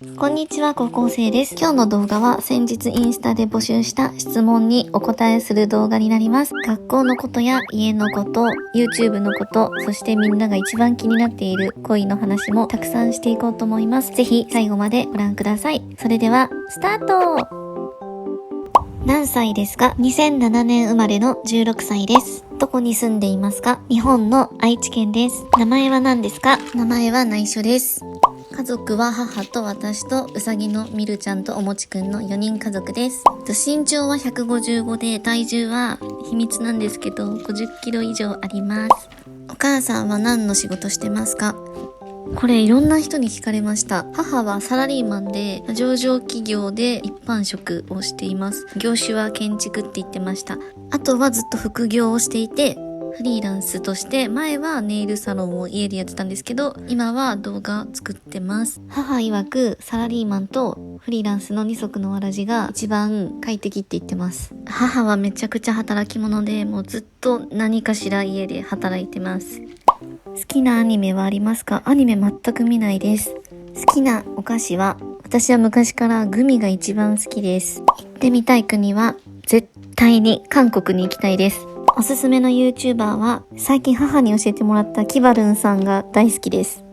こんにちは、高校生です。今日の動画は先日インスタで募集した質問にお答えする動画になります。学校のことや家のこと、YouTube のこと、そしてみんなが一番気になっている恋の話もたくさんしていこうと思います。ぜひ最後までご覧ください。それでは、スタート！何歳ですか？ 2007 年生まれの16歳です。どこに住んでいますか？日本の愛知県です。名前は何ですか？名前は内緒です。家族は母と私とうさぎのみるちゃんとおもちくんの4人家族です。身長は155で体重は秘密なんですけど50キロ以上あります。お母さんは何の仕事してますか？これいろんな人に聞かれました。母はサラリーマンで上場企業で一般職をしています。業種は建築って言ってました。あとはずっと副業をしていてフリーランスとして前はネイルサロンを家でやってたんですけど今は動画作ってます。母曰くサラリーマンとフリーランスの二足のわらじが一番快適って言ってます。母はめちゃくちゃ働き者でもうずっと何かしら家で働いてます。好きなアニメはありますか？アニメ全く見ないです。好きなお菓子は私は昔からグミが一番好きです。行ってみたい国は絶対に韓国に行きたいです。おすすめの YouTuber は最近母に教えてもらったキバルンさんが大好きです。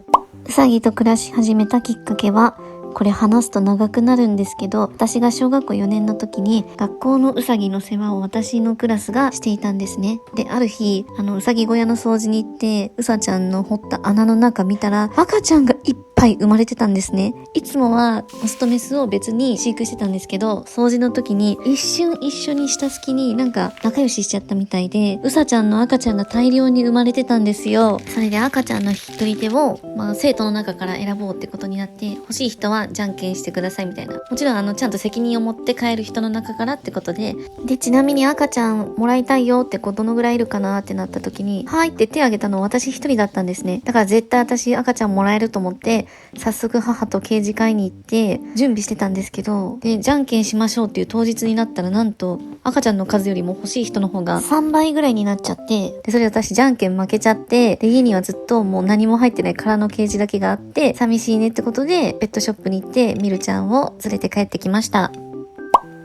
うさぎと暮らし始めたきっかけはこれ話すと長くなるんですけど私が小学校4年の時に学校のうさぎの世話を私のクラスがしていたんですね。である日うさぎ小屋の掃除に行ってうさちゃんの掘った穴の中見たら赤ちゃんがいっぱい生まれてたんですね。いつもはオスとメスを別に飼育してたんですけど掃除の時に一瞬一緒にした隙になんか仲良ししちゃったみたいでうさちゃんの赤ちゃんが大量に生まれてたんですよ。それで赤ちゃんの引き取り手を、生徒の中から選ぼうってことになって欲しい人はじゃんけんしてくださいみたいな。もちろんちゃんと責任を持って帰る人の中からってことでちなみに赤ちゃんもらいたいよってどのぐらいいるかなってなった時にはいって手挙げたの私一人だったんですね。だから絶対私赤ちゃんもらえると思って早速母と掲示会に行って準備してたんですけどでじゃんけんしましょうっていう当日になったらなんと赤ちゃんの数よりも欲しい人の方が3倍ぐらいになっちゃってでそれで私じゃんけん負けちゃってで家にはずっともう何も入ってない空のケージだけがあって寂しいねってことでペットショップに行ってみるちゃんを連れて帰ってきました。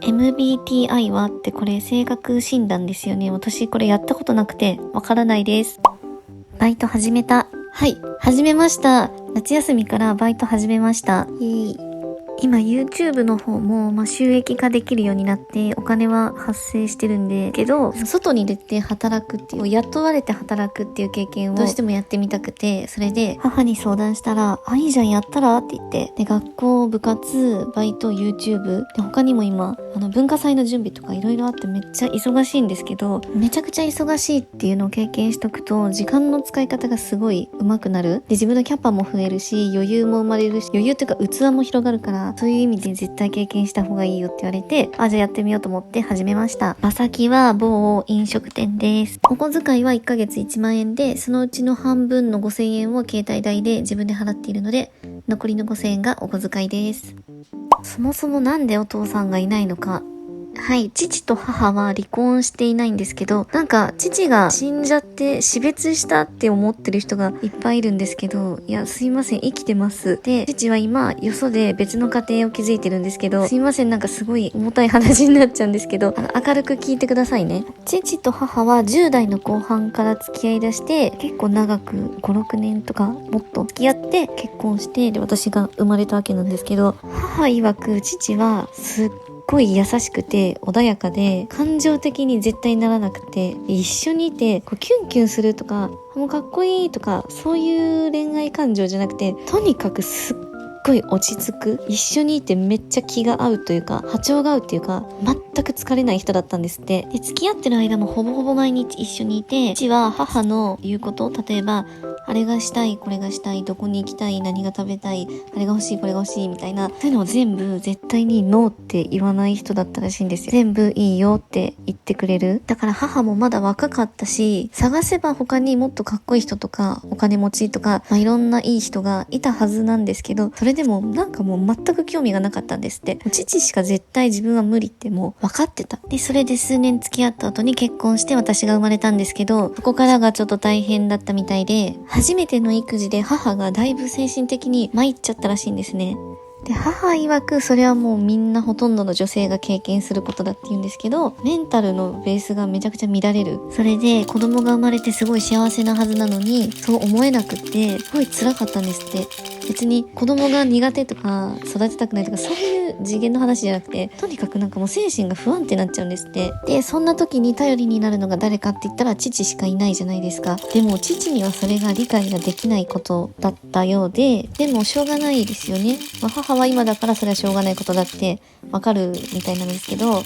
MBTI はってこれ性格診断ですよね。私これやったことなくてわからないです。バイト始めた。はい、始めました。夏休みからバイト始めました。今 YouTube の方も収益化できるようになってお金は発生してるんでけど外に出て働くっていう雇われて働くっていう経験をどうしてもやってみたくてそれで母に相談したらいいじゃんやったらって言ってで学校部活バイト YouTube で他にも今文化祭の準備とかいろいろあってめっちゃ忙しいんですけどめちゃくちゃ忙しいっていうのを経験しとくと時間の使い方がすごい上手くなる。で自分のキャパも増えるし余裕も生まれるし余裕っていうか器も広がるからそういう意味で絶対経験した方がいいよって言われてじゃあやってみようと思って始めました。場先は某飲食店です。お小遣いは1ヶ月1万円でそのうちの半分の5000円を携帯代で自分で払っているので残りの5000円がお小遣いです。そもそもなんでお父さんがいないのか。はい、父と母は離婚していないんですけどなんか父が死んじゃって死別したって思ってる人がいっぱいいるんですけどいやすいません生きてます。で父は今よそで別の家庭を築いてるんですけどすいませんなんかすごい重たい話になっちゃうんですけど明るく聞いてくださいね。父と母は10代の後半から付き合いだして結構長く5、6年とかもっと付き合って結婚してで私が生まれたわけなんですけど母曰く父はすっごい優しくて穏やかで感情的に絶対ならなくて一緒にいてキュンキュンするとかもうかっこいいとかそういう恋愛感情じゃなくてとにかくすっごい落ち着く一緒にいてめっちゃ気が合うというか波長が合うっていうか全く疲れない人だったんですって。で付き合ってる間もほぼほぼ毎日一緒にいて父は母の言うこと例えばあれがしたいこれがしたいどこに行きたい何が食べたいあれが欲しいこれが欲しいみたいなそういうのを全部絶対にノーって言わない人だったらしいんですよ。全部いいよって言ってくれる。だから母もまだ若かったし探せば他にもっとかっこいい人とかお金持ちとか、いろんないい人がいたはずなんですけどそれでもなんかもう全く興味がなかったんですって。父しか絶対自分は無理ってもう分かってた。でそれで数年付き合った後に結婚して私が生まれたんですけどそこからがちょっと大変だったみたいで初めての育児で母がだいぶ精神的に参っちゃったらしいんですね。で、母曰くそれはもうみんなほとんどの女性が経験することだって言うんですけど、メンタルのベースがめちゃくちゃ乱れる。それで子供が生まれてすごい幸せなはずなのに、そう思えなくって、すごい辛かったんですって。別に子供が苦手とか育てたくないとかそういう次元の話じゃなくて、とにかくなんかもう精神が不安定になっちゃうんですって。で、そんな時に頼りになるのが誰かって言ったら父しかいないじゃないですか。でも父にはそれが理解ができないことだったようで、でもしょうがないですよね。母は今だからそれはしょうがないことだってわかるみたいなんですけど、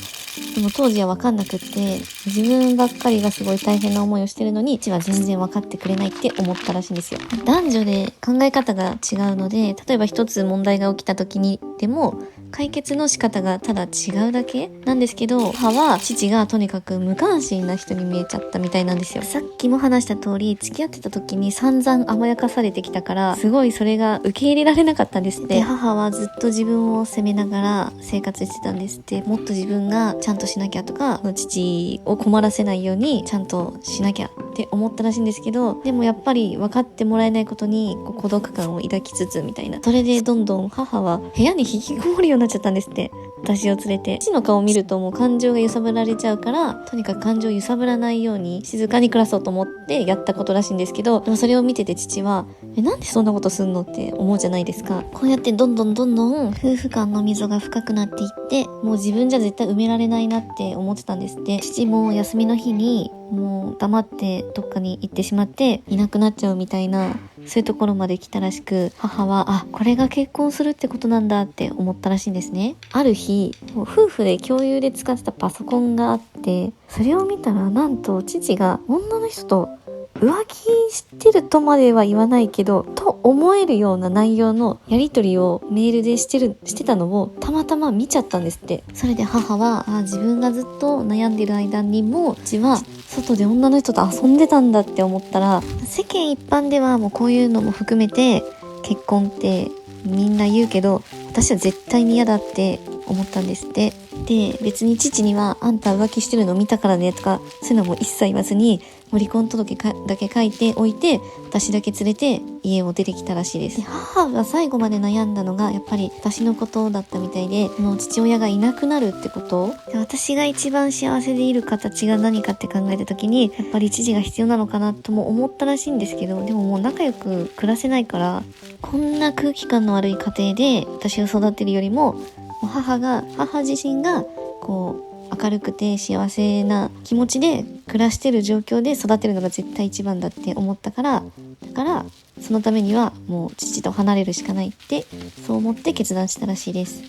でも当時はわかんなくって、自分ばっかりがすごい大変な思いをしてるのに父は全然わかってくれないって思ったらしいんですよ。男女で考え方が違うので、例えば一つ問題が起きた時にでも解決の仕方がただ違うだけなんですけど、母は父がとにかく無関心な人に見えちゃったみたいなんですよ。さっきも話した通り、付き合ってた時に散々甘やかされてきたから、すごいそれが受け入れられなかったんですって。で、母はずっと自分を責めながら生活してたんですって。もっと自分がちゃんとしなきゃとか、父を困らせないようにちゃんとしなきゃって思ったらしいんですけど、でもやっぱり分かってもらえないことに孤独感を抱きつつみたいな。それでどんどん母は部屋に引きこもるようになっちゃったんですって。私を連れて。父の顔を見るともう感情が揺さぶられちゃうから、とにかく感情を揺さぶらないように静かに暮らそうと思ってやったことらしいんですけど、でもそれを見てて父は、なんでそんなことすんのって思うじゃないですか。こうやってどんどん夫婦間の溝が深くなっていって、もう自分じゃ絶対埋められないなって思ってたんですって。父も休みの日にもう黙ってどっかに行ってしまっていなくなっちゃうみたいな、そういうところまで来たらしく、母はこれが結婚するってことなんだって思ったらしいんですね。ある日、夫婦で共有で使ってたパソコンがあって、それを見たらなんと父が女の人と浮気してるとまでは言わないけどと思えるような内容のやり取りをメールでしてたのをたまたま見ちゃったんですって。それで母は自分がずっと悩んでる間にもうちは外で女の人と遊んでたんだって思ったら、世間一般ではもうこういうのも含めて結婚ってみんな言うけど、私は絶対に嫌だって思ったんですって。で、別に父にはあんた浮気してるの見たからねとかそういうのも一切言わずに、もう離婚届だけ書いておいて、私だけ連れて家を出てきたらしいです。で、母が最後まで悩んだのがやっぱり私のことだったみたいで、この父親がいなくなるってことで、私が一番幸せでいる形が何かって考えた時に、やっぱり父が必要なのかなとも思ったらしいんですけど、でももう仲良く暮らせないから、こんな空気感の悪い家庭で私を育てるよりも、母自身がこう明るくて幸せな気持ちで暮らしてる状況で育てるのが絶対一番だって思ったから、だからそのためにはもう父と離れるしかないってそう思って決断したらしいです。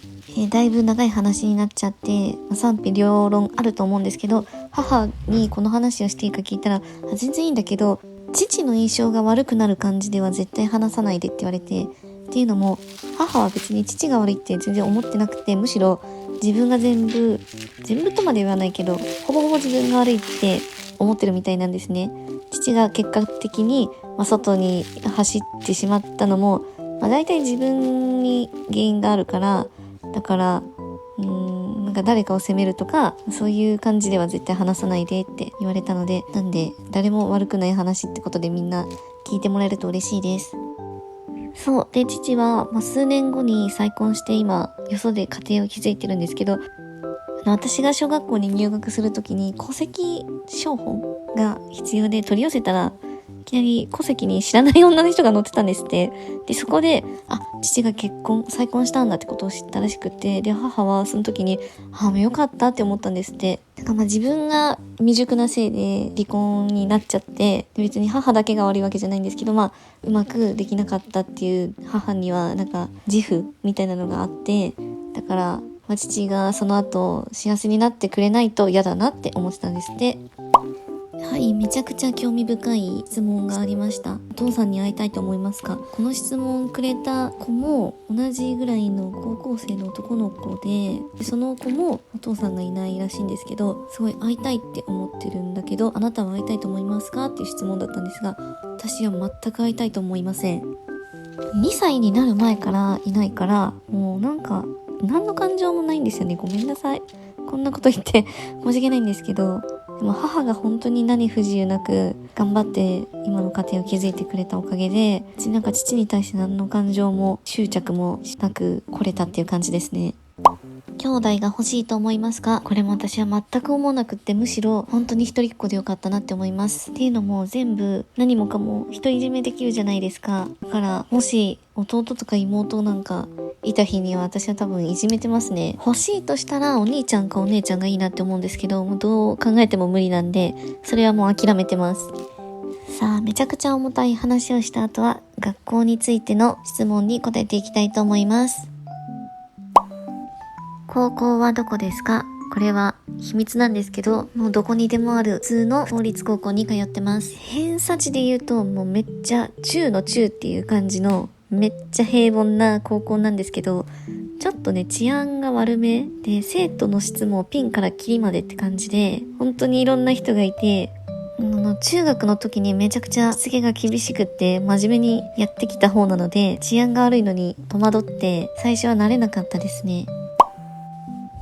だいぶ長い話になっちゃって、賛否両論あると思うんですけど、母にこの話をしていいか聞いたら全然いいんだけど、父の印象が悪くなる感じでは絶対話さないでって言われて、っていうのも母は別に父が悪いって全然思ってなくて、むしろ自分が全部とまで言わないけどほぼ自分が悪いって思ってるみたいなんですね。父が結果的に、外に走ってしまったのも、大体自分に原因があるから、だからなんか誰かを責めるとかそういう感じでは絶対話さないでって言われたので、なんで誰も悪くない話ってことでみんな聞いてもらえると嬉しいです。そうで、父は、数年後に再婚して今よそで家庭を築いてるんですけど、私が小学校に入学するときに戸籍抄本が必要で取り寄せたら、いきなり戸籍に知らない女の人が載ってたんですって。で、そこで父が再婚したんだってことを知ったらしくて、で、母はその時によかったって思ったんですって。だから自分が未熟なせいで離婚になっちゃって、で別に母だけが悪いわけじゃないんですけど、うまくできなかったっていう母にはなんか自負みたいなのがあって、だから父がその後幸せになってくれないと嫌だなって思ってたんですって。はい、めちゃくちゃ興味深い質問がありました。お父さんに会いたいと思いますか？この質問くれた子も同じぐらいの高校生の男の子で、その子もお父さんがいないらしいんですけど、すごい会いたいって思ってるんだけど、あなたは会いたいと思いますかっていう質問だったんですが、私は全く会いたいと思いません。2歳になる前からいないから、もうなんか何の感情もないんですよね。ごめんなさい、こんなこと言って申し訳ないんですけど、でも母が本当に何不自由なく頑張って今の家庭を築いてくれたおかげで、なんか父に対して何の感情も執着もなく来れたっていう感じですね。兄弟が欲しいと思いますか？これも私は全く思わなくって、むしろ本当に一人っ子でよかったなって思います。っていうのも全部何もかも独り占めできるじゃないですか。だからもし弟とか妹なんかいた日には私は多分いじめてますね。欲しいとしたらお兄ちゃんかお姉ちゃんがいいなって思うんですけど、もうどう考えても無理なんで、それはもう諦めてます。さあ、めちゃくちゃ重たい話をした後は学校についての質問に答えていきたいと思います。高校はどこですか？これは秘密なんですけど、もうどこにでもある普通の公立高校に通ってます。偏差値で言うともうめっちゃ中の中っていう感じのめっちゃ平凡な高校なんですけど、ちょっとね治安が悪めで、生徒の質もピンからキリまでって感じで、本当にいろんな人がいて、中学の時にめちゃくちゃしつけが厳しくって真面目にやってきた方なので、治安が悪いのに戸惑って最初は慣れなかったですね。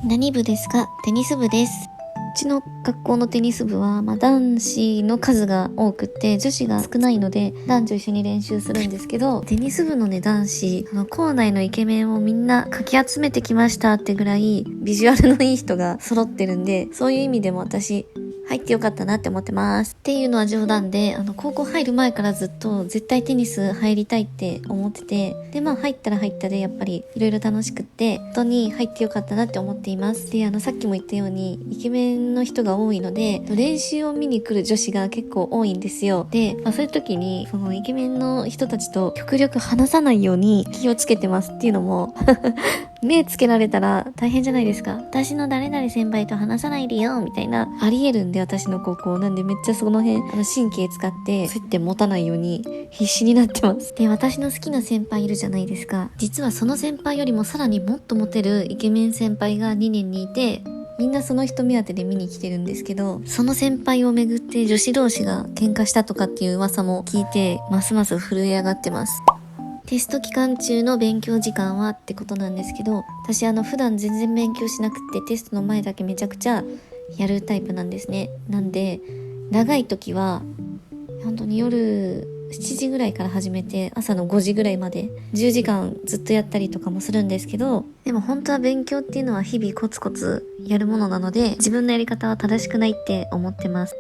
何部ですか？テニス部です。うちの学校のテニス部は、男子の数が多くて女子が少ないので男女一緒に練習するんですけど、テニス部のね男子、校内のイケメンをみんなかき集めてきましたってぐらいビジュアルのいい人が揃ってるんで、そういう意味でも私入ってよかったなって思ってます。っていうのは冗談で、高校入る前からずっと絶対テニス入りたいって思ってて、で入ったら入ったでやっぱりいろいろ楽しくって、本当に入ってよかったなって思っています。で、さっきも言ったようにイケメンの人が多いので練習を見に来る女子が結構多いんですよ。で、そういう時にそのイケメンの人たちと極力話さないように気をつけてますっていうのも目つけられたら大変じゃないですか。私の誰々先輩と話さないでよみたいなありえるんで、私の高校なんでめっちゃその辺神経使って接点持たないように必死になってます。で、私の好きな先輩いるじゃないですか。実はその先輩よりもさらにもっとモテるイケメン先輩が2年にいて、みんなその人目当てで見に来てるんですけど、その先輩をめぐって女子同士が喧嘩したとかっていう噂も聞いて、ますます震え上がってます。テスト期間中の勉強時間はってことなんですけど、私普段全然勉強しなくてテストの前だけめちゃくちゃやるタイプなんですね。なんで長い時は本当に夜7時ぐらいから始めて朝の5時ぐらいまで10時間ずっとやったりとかもするんですけど、でも本当は勉強っていうのは日々コツコツやるものなので、自分のやり方は正しくないって思ってます。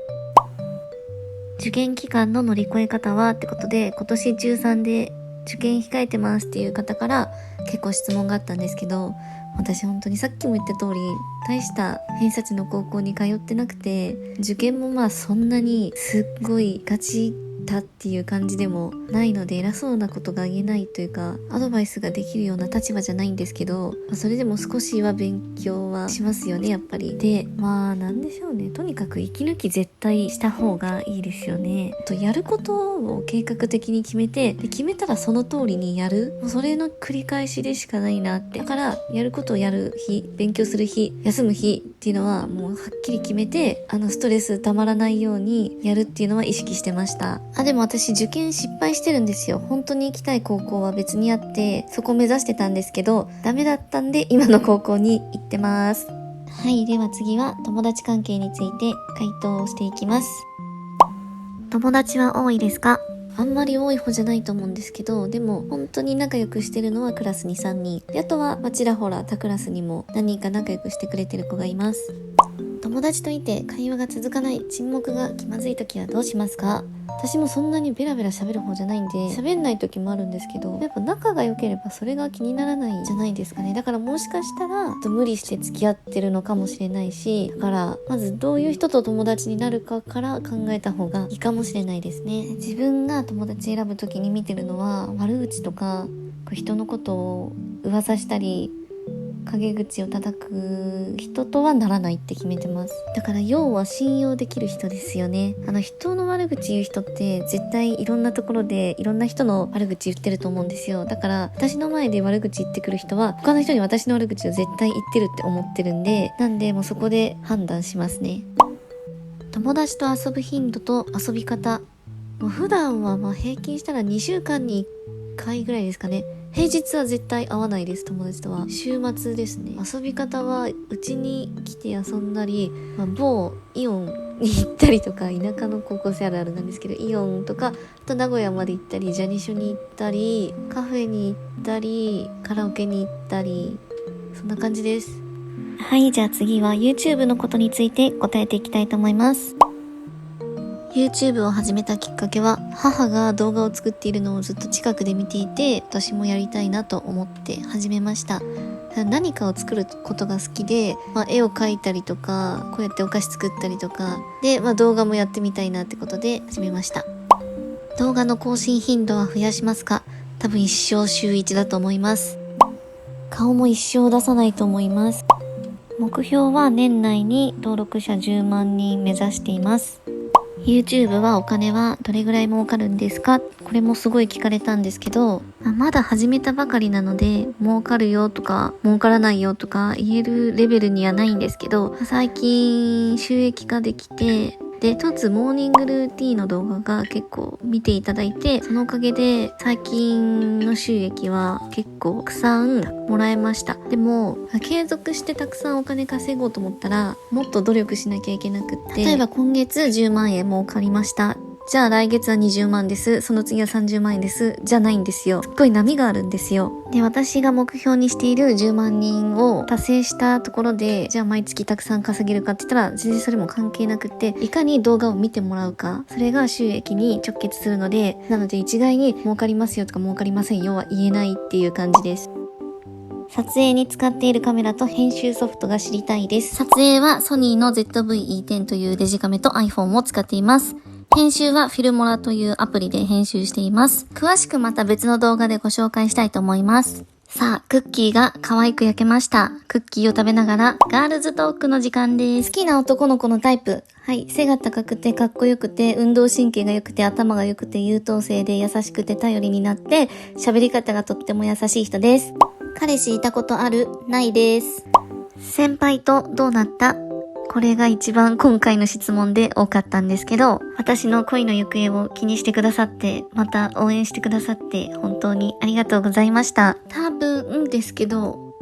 受験期間の乗り越え方はってことで、今年中3で受験控えてますっていう方から結構質問があったんですけど、私本当にさっきも言った通り大した偏差値の高校に通ってなくて、受験もそんなにすっごいガチだっていう感じでもないので、偉そうなことが言えないというかアドバイスができるような立場じゃないんですけど、それでも少しは勉強はしますよねやっぱり。で、なんでしょうね、とにかく息抜き絶対した方がいいですよね。やることを計画的に決めて、で決めたらその通りにやる、もうそれの繰り返しでしかないなって。だからやることをやる日、勉強する日、休む日っていうのはもうはっきり決めて、ストレスたまらないようにやるっていうのは意識してました。でも私受験失敗してるんですよ。本当に行きたい高校は別にあって、そこを目指してたんですけどダメだったんで今の高校に行ってます。はい、では次は友達関係について回答をしていきます。友達は多いですか？あんまり多い方じゃないと思うんですけど、でも本当に仲良くしてるのはクラスに3人で、あとはちらほら他クラスにも何人か仲良くしてくれてる子がいます。友達といて会話が続かない、沈黙が気まずい時はどうしますか？私もそんなにベラベラ喋る方じゃないんで喋んない時もあるんですけど、やっぱ仲が良ければそれが気にならないんじゃないですかね。だからもしかしたら無理して付き合ってるのかもしれないし、だからまずどういう人と友達になるかから考えた方がいいかもしれないですね。自分が友達選ぶ時に見てるのは、悪口とか人のことを噂したり陰口を叩く人とはならないって決めてます。だから要は信用できる人ですよね。人の悪口言う人って絶対いろんなところでいろんな人の悪口言ってると思うんですよ。だから私の前で悪口言ってくる人は他の人に私の悪口を絶対言ってるって思ってるんで、なんでもうそこで判断しますね。友達と遊ぶ頻度と遊び方、もう普段は平均したら2週間に1回ぐらいですかね。平日は絶対会わないです。友達とは週末ですね。遊び方はうちに来て遊んだり、某イオンに行ったりとか、田舎の高校生あるあるなんですけど、イオンとか、あと名古屋まで行ったり、ジャニショに行ったり、カフェに行ったり、カラオケに行ったり、そんな感じです。はい、じゃあ次は YouTube のことについて答えていきたいと思います。YouTube を始めたきっかけは、母が動画を作っているのをずっと近くで見ていて、私もやりたいなと思って始めました。何かを作ることが好きで、絵を描いたりとか、こうやってお菓子作ったりとかで、動画もやってみたいなってことで始めました。動画の更新頻度は増やしますか？多分一生週1だと思います。顔も一生出さないと思います。目標は年内に登録者10万人目指しています。YouTube はお金はどれぐらい儲かるんですか？これもすごい聞かれたんですけど、まだ始めたばかりなので、儲かるよとか儲からないよとか言えるレベルにはないんですけど、最近収益化できて、で、一つモーニングルーティーンの動画が結構見ていただいて、そのおかげで最近の収益は結構たくさんもらえました。でも、継続してたくさんお金稼ごうと思ったら、もっと努力しなきゃいけなくって、例えば今月10万円儲かりました。じゃあ来月は20万です。その次は30万円です。じゃないんですよ。すっごい波があるんですよ。で、私が目標にしている10万人を達成したところで、じゃあ毎月たくさん稼げるかって言ったら、全然それも関係なくって、いかに動画を見てもらうか、それが収益に直結するので、なので一概に儲かりますよとか儲かりませんよは言えないっていう感じです。撮影に使っているカメラと編集ソフトが知りたいです。撮影はソニーの ZV-E10 というデジカメと iPhone を使っています。編集はフィルモラというアプリで編集しています。詳しくまた別の動画でご紹介したいと思います。さあ、クッキーが可愛く焼けました。クッキーを食べながらガールズトークの時間です。好きな男の子のタイプ。はい。背が高くてかっこよくて運動神経が良くて頭が良くて優等生で優しくて頼りになって喋り方がとっても優しい人です。彼氏いたことある？ないです。先輩とどうなった？これが一番今回の質問で多かったんですけど、私の恋の行方を気にしてくださって、また応援してくださって、本当にありがとうございました。多分ですけど、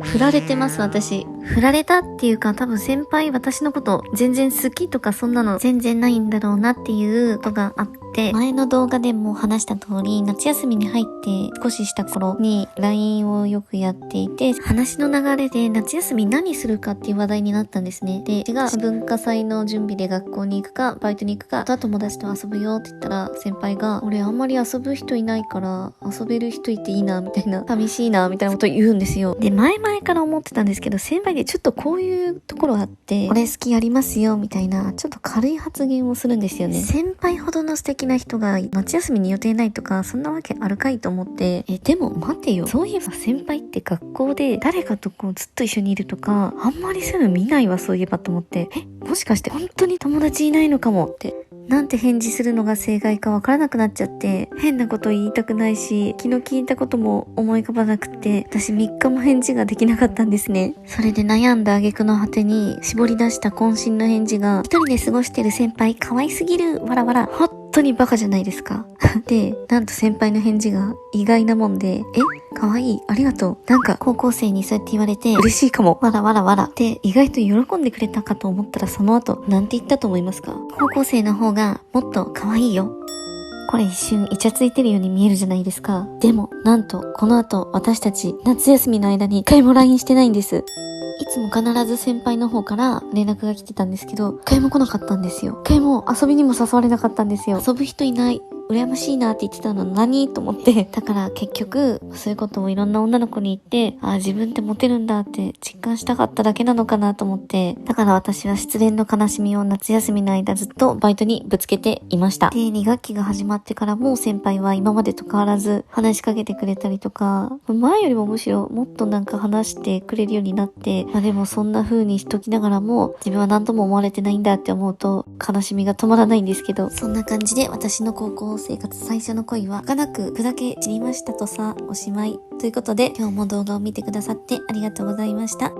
振られてます、私。振られたっていうか、多分先輩私のこと全然好きとかそんなの全然ないんだろうなっていうことがあって、前の動画でも話した通り、夏休みに入って少しした頃に LINE をよくやっていて、話の流れで夏休み何するかっていう話題になったんですね。で、私が文化祭の準備で学校に行くか、バイトに行くか、あとは友達と遊ぶよって言ったら、先輩が、俺あんまり遊ぶ人いないから、遊べる人いていいな、みたいな、寂しいな、みたいなこと言うんですよ。で、前々から思ってたんですけど、先輩でちょっとこういうところあって、俺好きやりますよ、みたいな、ちょっと軽い発言をするんですよね。先輩ほどの素敵な人が夏休みに予定ないとか、そんなわけあるかいと思って、でも待てよ。そういえば先輩って学校で誰かとこうずっと一緒にいるとか、あんまりそういうの見ないわ、そういえばと思って、もしかして本当に友達いないのかもって。なんて返事するのが正解かわからなくなっちゃって、変なこと言いたくないし、昨日聞いたことも思い浮かばなくて、私3日も返事ができなかったんですね。それで悩んだ挙句の果てに絞り出した渾身の返事が、一人で過ごしてる先輩可愛すぎる、わらわら、本当にバカじゃないですか。で、なんと先輩の返事が意外なもんで、可愛い、ありがとう。なんか高校生にそうやって言われて嬉しいかも。わらわらわら。って意外と喜んでくれたかと思ったらその後、なんて言ったと思いますか？高校生の方がもっと可愛いよ。これ一瞬イチャついてるように見えるじゃないですか。でも、なんとこの後私たち夏休みの間に一回も LINE してないんです。いつも必ず先輩の方から連絡が来てたんですけど、一回も来なかったんですよ。一回も遊びにも誘われなかったんですよ。遊ぶ人いない。羨ましいなって言ってたの何と思って。だから結局、そういうことをいろんな女の子に言って、自分ってモテるんだって実感したかっただけなのかなと思って。だから私は失恋の悲しみを夏休みの間ずっとバイトにぶつけていました。で、2学期が始まってからも先輩は今までと変わらず話しかけてくれたりとか、前よりもむしろもっとなんか話してくれるようになって、でもそんな風にしときながらも自分は何とも思われてないんだって思うと悲しみが止まらないんですけど、そんな感じで私の高校生活最初の恋は儚く砕け散りましたとさ、おしまい。ということで今日も動画を見てくださってありがとうございました。